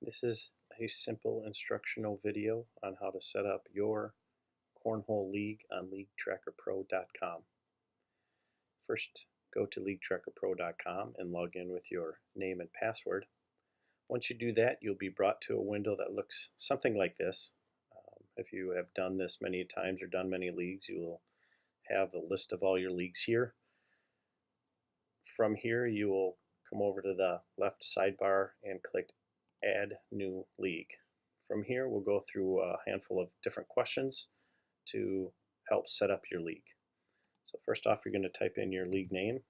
This is a simple instructional video on how to set up your cornhole league on leaguetrackerpro.com. First, go to leaguetrackerpro.com and log in with your name and password. Once you do that, you'll be brought to a window that looks something like this. If you have done this many times or done many leagues, you will have a list of all your leagues here. From here, you will come over to the left sidebar and click Add New League. From here, we'll go through a handful of different questions to help set up your league. So first off, you're going to type in your league name,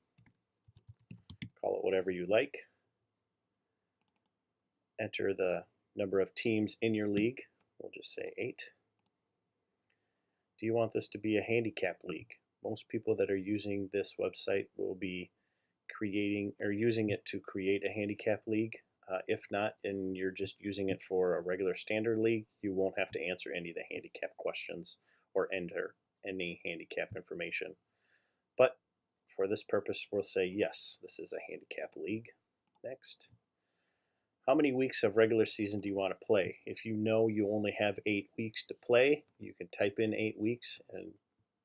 call it whatever you like, enter the number of teams in your league, we'll just say 8. Do you want this to be a handicap league? Most people that are using this website will be creating or using it to create a handicap league. If not, and you're just using it for a regular standard league, you won't have to answer any of the handicap questions or enter any handicap information. But for this purpose, we'll say yes, this is a handicap league. Next. How many weeks of regular season do you want to play? If you know you only have 8 weeks to play, you can type in 8 weeks and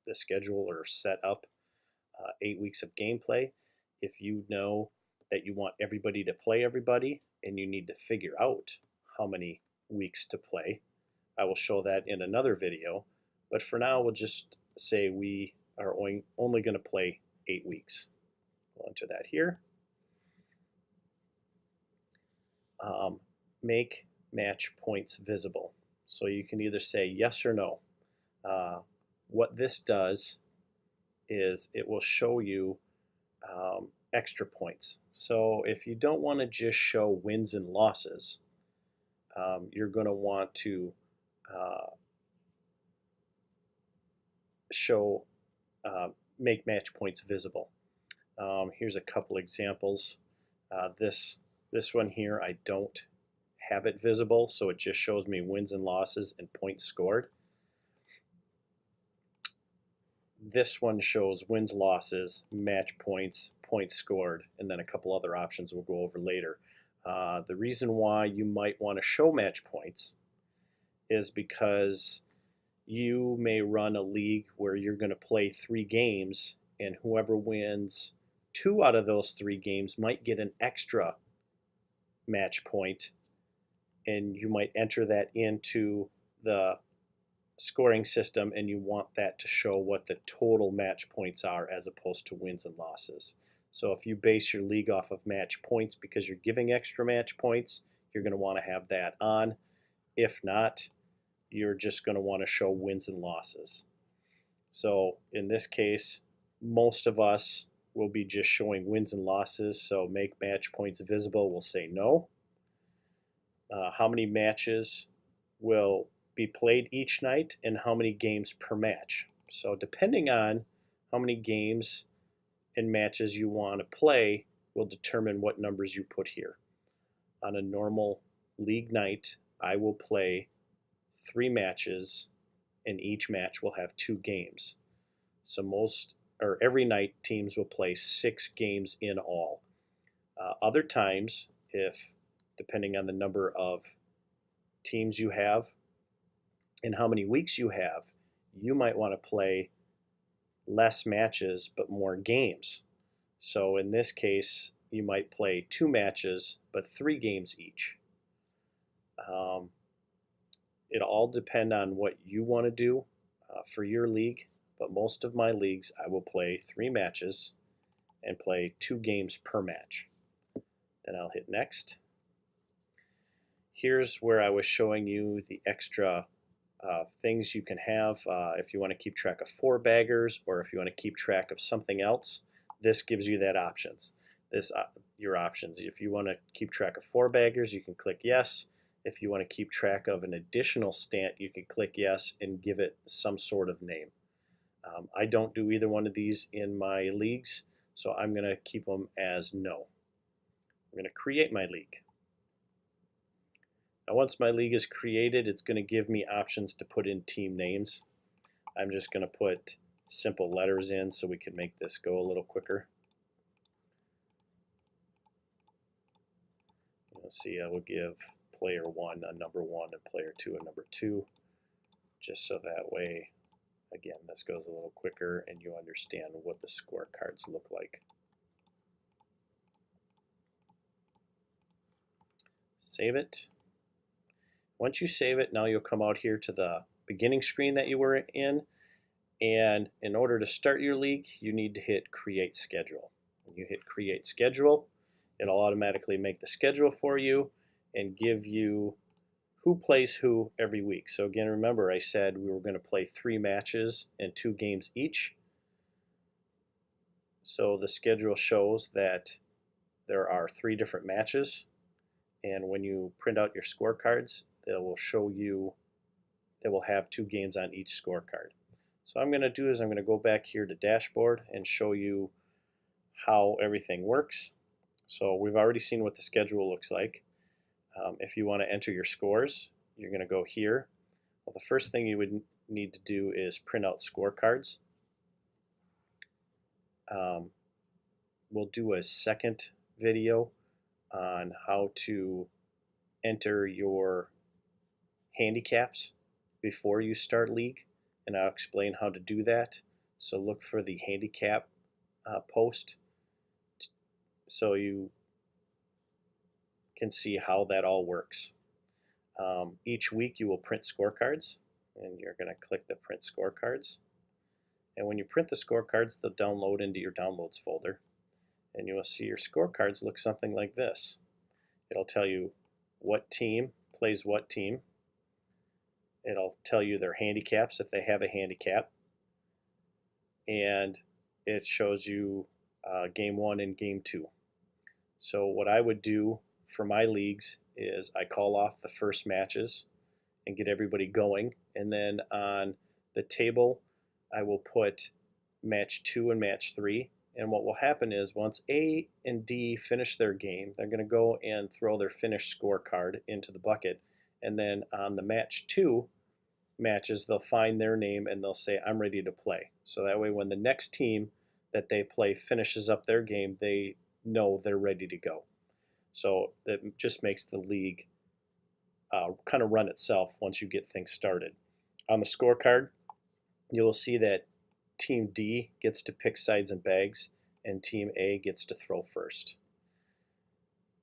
the schedule or set up 8 weeks of gameplay. If you know that you want everybody to play everybody and you need to figure out how many weeks to play, I will show that in another video. But for now, we'll just say we are only going to play 8 weeks. We'll enter that here. Make match points visible. So you can either say yes or no. What this does is it will show you extra points. So if you don't want to just show wins and losses, you're going to want to show make match points visible. Here's a couple examples. This one here, I don't have it visible, so it just shows me wins and losses and points scored. This one shows wins, losses, match points, points scored, and then a couple other options we'll go over later. The reason why you might want to show match points is because you may run a league where you're going to play 3 games, and whoever wins 2 out of those 3 games might get an extra match point, and you might enter that into the scoring system, and you want that to show what the total match points are as opposed to wins and losses. So if you base your league off of match points because you're giving extra match points, you're going to want to have that on. If not, you're just going to want to show wins and losses. So in this case, most of us will be just showing wins and losses, so make match points visible, we'll say no. How many matches will be played each night and how many games per match. So depending on how many games and matches you want to play will determine what numbers you put here. On a normal league night, I will play 3 matches and each match will have 2 games. So every night teams will play 6 games in all. Other times, depending on the number of teams you have and how many weeks you have, you might want to play less matches but more games. So in this case, you might play 2 matches but 3 games each. It'll all depend on what you want to do for your league, but most of my leagues I will play 3 matches and play 2 games per match. Then I'll hit next. Here's where I was showing you the extra things you can have if you want to keep track of 4-baggers or if you want to keep track of something else. This gives you that options. Your options. If you want to keep track of 4-baggers, you can click yes. If you want to keep track of an additional stant, you can click yes and give it some sort of name. I don't do either one of these in my leagues, so I'm going to keep them as no. I'm going to create my league. Now once my league is created, it's going to give me options to put in team names. I'm just going to put simple letters in so we can make this go a little quicker. You'll see I will give player 1 on number 1 and player 2 on number 2, just so that way, again, this goes a little quicker and you understand what the scorecards look like. Save it. Once you save it, now you'll come out here to the beginning screen that you were in, and in order to start your league, you need to hit Create Schedule. When you hit Create Schedule, it'll automatically make the schedule for you and give you who plays who every week. So again, remember I said we were going to play 3 matches and 2 games each. So the schedule shows that there are 3 different matches, and when you print out your scorecards, they will show you, they will have 2 games on each scorecard. So what I'm going to do is I'm going to go back here to Dashboard and show you how everything works. So we've already seen what the schedule looks like. If you want to enter your scores, you're going to go here. Well, the first thing you would need to do is print out scorecards. We'll do a second video on how to enter your handicaps before you start league, and I'll explain how to do that. So look for the handicap post so you can see how that all works. Each week you will print scorecards, and you're going to click the print scorecards. And when you print the scorecards, they'll download into your downloads folder, and you will see your scorecards look something like this. It'll tell you what team plays what team. It'll tell you their handicaps if they have a handicap, and it shows you game 1 and game 2. So what I would do for my leagues is I call off the first matches and get everybody going, and then on the table I will put match 2 and match 3. And what will happen is once A and D finish their game, they're going to go and throw their finished scorecard into the bucket, and then on the match 2 matches they'll find their name and they'll say I'm ready to play. So that way when the next team that they play finishes up their game, they know they're ready to go. So that just makes the league kind of run itself once you get things started. On the scorecard, you'll see that Team D gets to pick sides and bags, and Team A gets to throw first.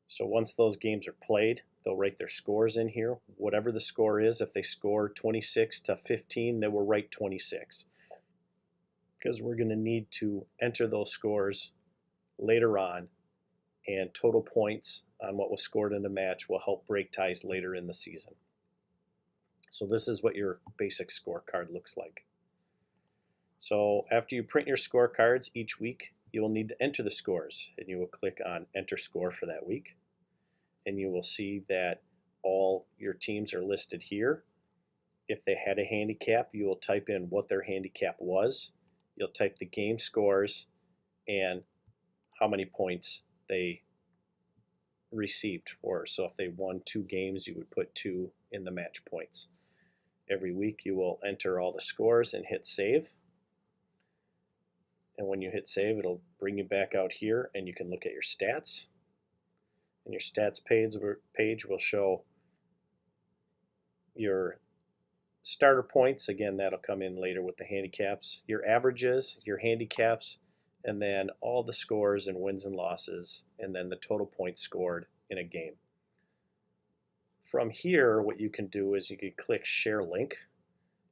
So once those games are played, they'll write their scores in here. Whatever the score is, if they score 26 to 15, they will write 26. Because we're going to need to enter those scores later on, and total points on what was scored in the match will help break ties later in the season. So this is what your basic scorecard looks like. So after you print your scorecards each week, you will need to enter the scores, and you will click on Enter Score for that week, and you will see that all your teams are listed here. If they had a handicap, you will type in what their handicap was. You'll type the game scores and how many points they received for. So if they won 2 games, you would put 2 in the match points. Every week you will enter all the scores and hit save. And when you hit save, it'll bring you back out here and you can look at your stats. And your stats page will show your starter points. Again, that'll come in later with the handicaps. Your averages, your handicaps, and then all the scores and wins and losses, and then the total points scored in a game. From here, what you can do is you can click Share Link.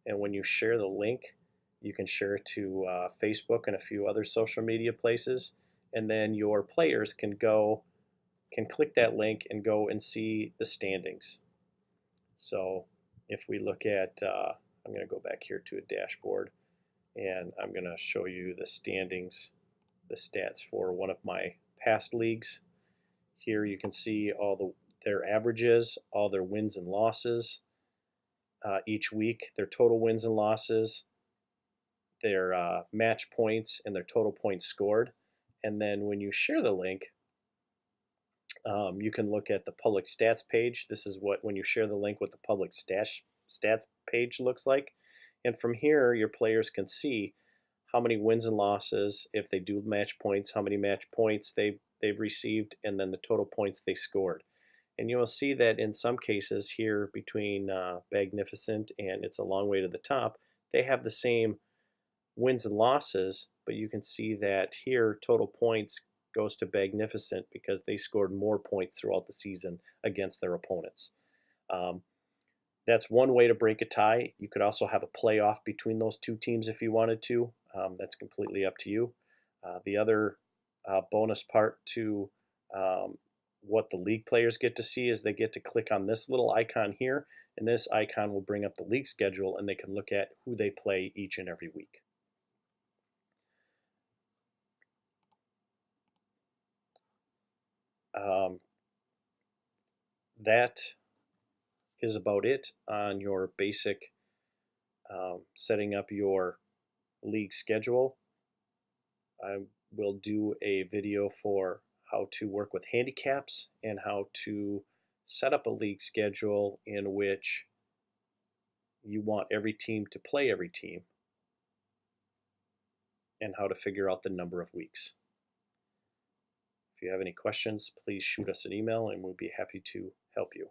And when you share the link, you can share it to Facebook and a few other social media places, and then your players can click that link and go and see the standings. So if we look at, I'm going to go back here to a dashboard, and I'm going to show you the standings, the stats for one of my past leagues. Here you can see all their averages, all their wins and losses each week, their total wins and losses, their match points, and their total points scored. And then when you share the link, you can look at the public stats page. This is when you share the link, what the public stats page looks like. And from here, your players can see how many wins and losses, if they do match points, how many match points they've received, and then the total points they scored. And you will see that in some cases here between Magnificent and It's a Long Way to the Top, they have the same wins and losses, but you can see that here total points goes to Magnificent because they scored more points throughout the season against their opponents. Um, that's one way to break a tie. You could also have a playoff between those two teams if you wanted to. That's completely up to you. The other bonus part to what the league players get to see is they get to click on this little icon here, and this icon will bring up the league schedule, and they can look at who they play each and every week. That is about it on your basic setting up your league schedule. I will do a video for how to work with handicaps and how to set up a league schedule in which you want every team to play every team and how to figure out the number of weeks. If you have any questions, please shoot us an email and we'll be happy to help you.